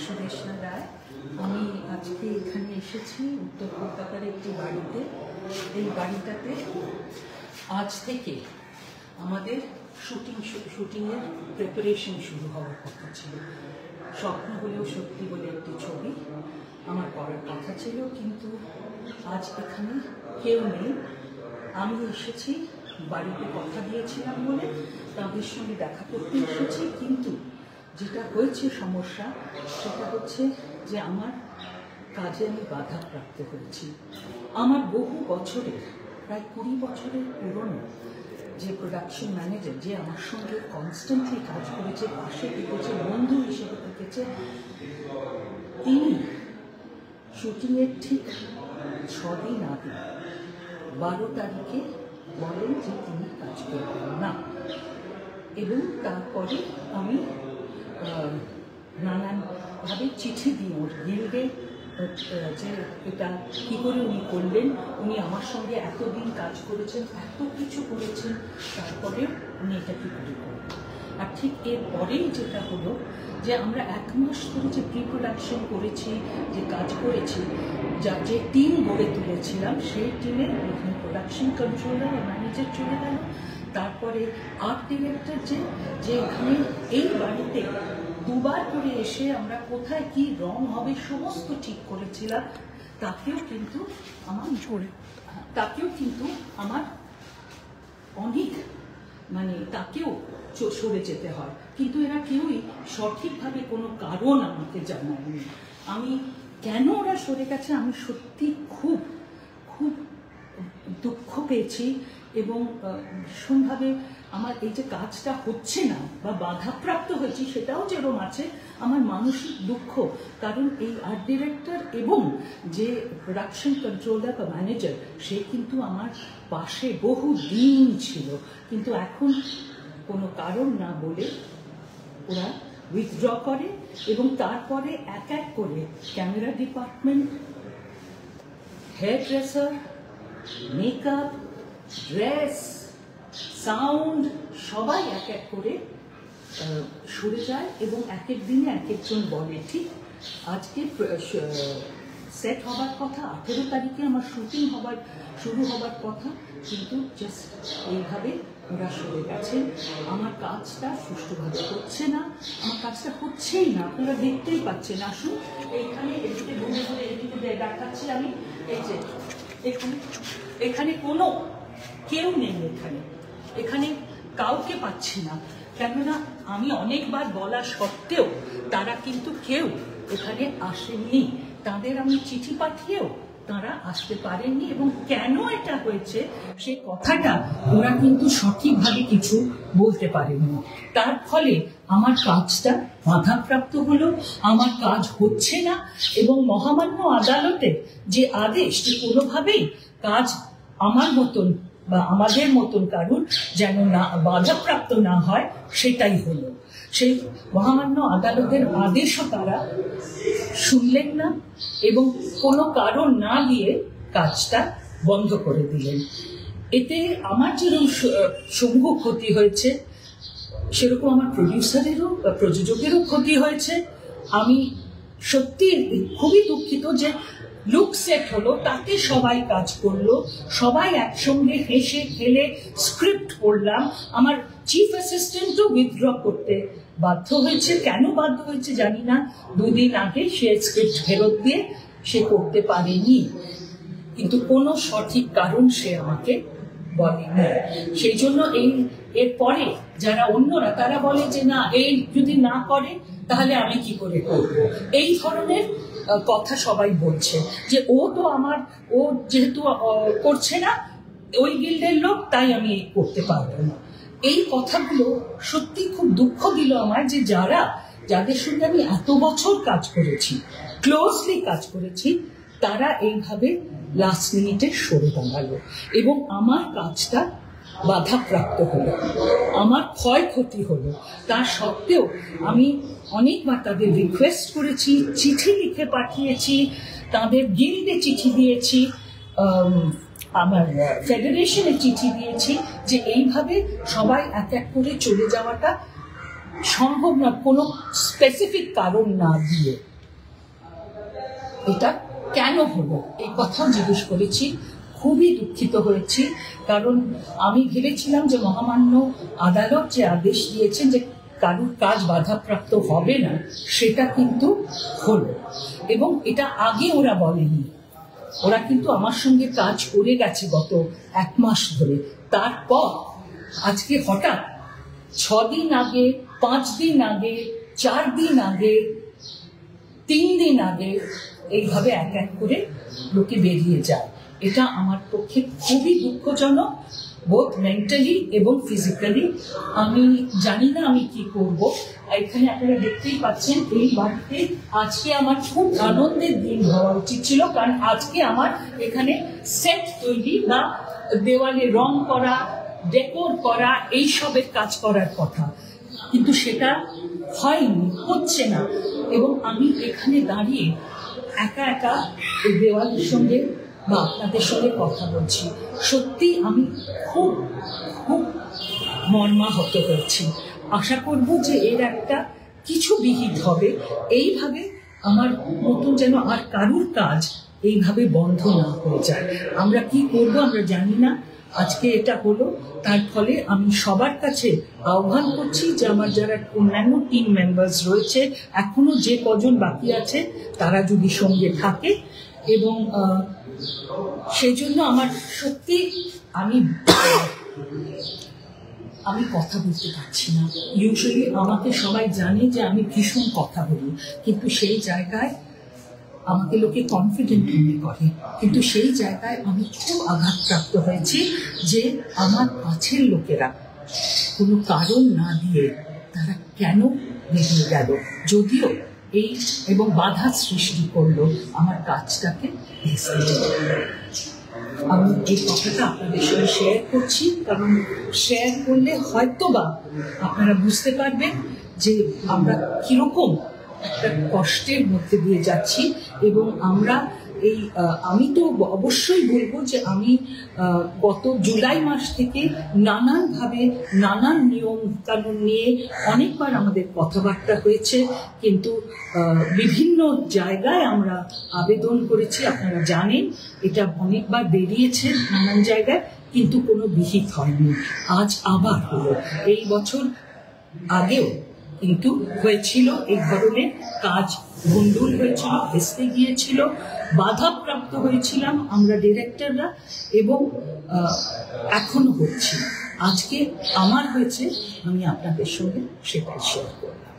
সুদেশনা রায়। আমি আজকে এখানে এসেছি উত্তর কলকাতার একটি বাড়িতে। এই বাড়িটাতে আজ থেকে আমাদের শুটিংয়ের প্রিপারেশন শুরু হওয়ার কথা ছিল। স্বপ্ন হলেও সত্যি বলে একটি ছবি আমার করার কথা ছিল, কিন্তু আজ এখানে কেউ নেই। আমি এসেছি, বাড়িতে কথা দিয়েছিলাম বলে তাদের সঙ্গে দেখা করতে এসেছি, কিন্তু যেটা হয়েছে সমস্যা সেটা হচ্ছে যে আমার কাজে আমি বাধাপ্রাপ্ত হয়েছি। আমার বহু বছরের, প্রায় 20 বছরের পুরনো যে প্রোডাকশন ম্যানেজার, যে আমার সঙ্গে কনস্ট্যান্টলি কাজ করেছে, পাশে থেকেছে, বন্ধু হিসেবে থেকেছে, তিনি শুটিংয়ের ঠিক 6 দিন আগে 12 তারিখে বলেন যে তিনি কাজ করবেন না। এবং তারপরে আমি নানানভাবে চিঠি দিই ওর গিল্ডে যে এটা কী করে উনি করলেন, উনি আমার সঙ্গে এতদিন কাজ করেছেন, এত কিছু করেছেন, তারপরে উনি এটা কী করে করলেন। আর ঠিক এরপরেই যেটা হলো যে আমরা 1 মাস ধরে যে প্রি প্রোডাকশন করেছি, যে কাজ করেছি, যে টিম গড়ে তুলেছিলাম, সেই টিমের প্রোডাকশন কন্ট্রোলার ও ম্যানেজার চলে গেল। তারপরে আর্ট ডিরেক্টর যে এখানে এই বাড়িতে 2 বার করে এসে আমরা কোথায় কি রং হবে সমস্ত ঠিক করেছিলাম, তাকেও কিন্তু আমার অনেক তাকেও সরে যেতে হয়। কিন্তু এরা কেউই সঠিকভাবে কোনো কারণ আমাকে জানায়নি। আমি কেন ওরা সরে গেছে আমি সত্যি খুব খুব দুঃখ পেয়েছি, এবং ভীষণভাবে আমার এই যে কাজটা হচ্ছে না বা বাধাপ্রাপ্ত হয়েছি সেটাও যেরকম আছে আমার মানসিক দুঃখ। কারণ এই আর্ট ডিরেক্টর এবং যে প্রোডাকশন কন্ট্রোলার বা ম্যানেজার, সে কিন্তু আমার পাশে বহু দিন ছিল, কিন্তু এখন কোনো কারণ না বলে ওরা উইথড্র করে। এবং তারপরে এক এক করে camera department, hair dresser, makeup, dress, sound, সবাই এক এক করে সরে যায়। এবং এক এক দিনে এক একজন বলে, ঠিক আজকে সেট হবার কথা, 18 তারিখে আমার শুটিং শুরু হবার কথা, কিন্তু জাস্ট এইভাবে ওরা সরে গেছেন। আমার কাজটা সুষ্ঠুভাবে হচ্ছে না, আমার কাজটা হচ্ছেই না, আপনারা দেখতেই পাচ্ছেন। আসুন এইখানে এদিকে ঘুরে ঘুরে এদিকে দেখাচ্ছি আমি, এই যে এখানে কোনো কেউ নেই, এখানে কাউকে পাচ্ছি না। কেননা আমি অনেকবার বলা সত্ত্বেও তারা কিন্তু কেউ এখানে আসেননি। তাদের আমি চিঠি পাঠিয়েও তারা আসতে পারেননি, এবং কেন এটা হয়েছে সেই কথাটা ওরা কিন্তু সঠিকভাবে কিছু বলতে পারেননি। তার ফলে আমার কাজটা বাধাপ্রাপ্ত হলো, আমার কাজ হচ্ছে না। এবং মহামান্য আদালতের যে আদেশ যে কোনোভাবেই কাজ আমার মতন বা আমাদের মতন কারুর যেন না বাধাপ্রাপ্ত না হয়, সেটাই হলো। সেই মহামান্য আদালতের আদেশও তারা শুনলেন না এবং কোনো কারণ না দিয়ে কাজটা বন্ধ করে দিলেন। এতে আমার যেরকম সমূহ ক্ষতি হয়েছে, সেরকম আমার প্রডিউসারেরও বা প্রযোজকেরও ক্ষতি হয়েছে। আমি সত্যি খুবই দুঃখিত যে লুক সেট হলো, তাতে সবাই কাজ করলো, সবাই একসঙ্গে হেসে খেলে স্ক্রিপ্ট পড়লাম। আমার চিফ অ্যাসিস্ট্যান্টও উইথড্র করতে বাধ্য হয়েছে। কেন বাধ্য হয়েছে জানি না, 2 দিন আগে সে স্ক্রিপ্ট ফেরত দিয়ে সে করতে পারেনি, কিন্তু কোনো সঠিক কারণ সে আমাকে বলেনি। সেই জন্য এরপরে যারা অন্যরা তারা বলে যে না, এই যদি না করে তাহলে আমি কি করে করব, এই ধরনের কথা সবাই বলছে যে ও যেহেতু করছে না, ওই গিল্ডের লোক, তাই আমি করতে পারবো না। এই কথাগুলো সত্যি খুব দুঃখ দিল আমার, যে যাদের সঙ্গে আমি এত বছর কাজ করেছি, ক্লোজলি কাজ করেছি, তারা এইভাবে লাস্ট মিনিটে সরে দাঁড়ালো এবং আমার কাজটা বাধাপ্রাপ্ত হলো, আমার ক্ষয়ক্ষতি হলো। তা সত্ত্বেও আমি অনেকবার তাদের রিকোয়েস্ট করেছি, চিঠি লিখে পাঠিয়েছি, তাদের গিল্ডে চিঠি দিয়েছি, আমার ফেডারেশনে চিঠি দিয়েছি, যে এইভাবে সবাই এক এক করে চলে যাওয়াটা সম্ভব না কোনো স্পেসিফিক কারণ না দিয়ে। এটা কেন হলো এই কথাও জিজ্ঞেস করেছি, খুবই দুঃখিত হয়েছি, কারণ আমি ভেবেছিলাম যে মহামান্য আদালত যে আদেশ দিয়েছেন যে কারুর কাজ বাধাপ্রাপ্ত হবে না, সেটা কিন্তু হলো। এবং এটা আগে ওরা বলেনি, ওরা কিন্তু আমার সঙ্গে কাজ করে গেছে গত 1 মাস ধরে। তারপর আজকে হঠাৎ 6 দিন আগে, 5 দিন আগে, 4 দিন আগে, 3 দিন আগে এইভাবে এক এক করে লোকে বেরিয়ে যায়। এটা আমার পক্ষে খুবই দুঃখজনক, বোথ মেন্টালি এবং ফিজিক্যালি। আমি জানি না আমি কি করব। এখানে আপনারা দেখতেই পাচ্ছেন এই বাড়িতে আজকে আমার খুব আনন্দের দিন হওয়া উচিত ছিল, কারণ আজকে আমার এখানে সেট তৈরি বা দেওয়ালে রং করা, ডেকোর করা, এইসবের কাজ করার কথা, কিন্তু সেটা হয়নি, হচ্ছে না। এবং আমি এখানে দাঁড়িয়ে একা একা এই দেওয়ালের সঙ্গে বা আপনাদের সঙ্গে কথা বলছি। সত্যি আমি খুব খুব মর্মাহত হয়েছি। আশা করব যে এর একটা কিছু বিহিত হবে, এইভাবে আমার মতন যেন আর কারুর কাজ এইভাবে বন্ধ না হয়ে যায়। আমরা কি করব আমরা জানি না। আজকে এটা হলো, তার ফলে আমি সবার কাছে আহ্বান করছি যে আমার যারা অন্যান্য টিম মেম্বার্স রয়েছে, এখনো যে কজন বাকি আছে, তারা যদি সঙ্গে থাকে। এবং সেই জন্য আমার সত্যি আমি কথা বলতে পারছি না। ইউজুয়ালি আমাকে সবাই জানে যে আমি ভীষণ কথা বলি, কিন্তু সেই জায়গায় আমাকে লোকে কনফিডেন্ট মনে করে, কিন্তু সেই জায়গায় আমি খুব আঘাতপ্রাপ্ত হয়েছি যে আমার কাছের লোকেরা কোনো কারণ না দিয়ে তারা কেন বেরিয়ে গেল, যদিও এই এবং বাধা সৃষ্টি করলো আমার কাজটাকে ভেস্তে দিল। আমি এই কথাটা আপনাদের সঙ্গে শেয়ার করছি, কারণ শেয়ার করলে হয়তোবা আপনারা বুঝতে পারবেন যে আমরা কিরকম একটা কষ্টের মধ্যে দিয়ে যাচ্ছি। এবং আমরা আমি তো অবশ্যই বলবো যে আমি গত জুলাই মাস থেকে নানানভাবে নানান নিয়ম কানুন নিয়ে অনেকবার আমাদের কথাবার্তা হয়েছে, কিন্তু বিভিন্ন জায়গায় আমরা আবেদন করেছি, আপনারা জানেন এটা অনেকবার বেরিয়েছে নানান জায়গায়, কিন্তু কোনো বিহিত হয়নি। আজ আবার হলো, এই বছর আগেও কিন্তু হয়েছিল এই ধরনের কাজ, ভণ্ডুল হয়েছিল, ভেস্তে গিয়েছিল, বাধাপ্রাপ্ত হয়েছিলাম আমরা ডিরেক্টররা, এবং এখনো হচ্ছে। আজকে আমার হয়েছে, আমি আপনাদের সঙ্গে সেটাই শেয়ার করলাম।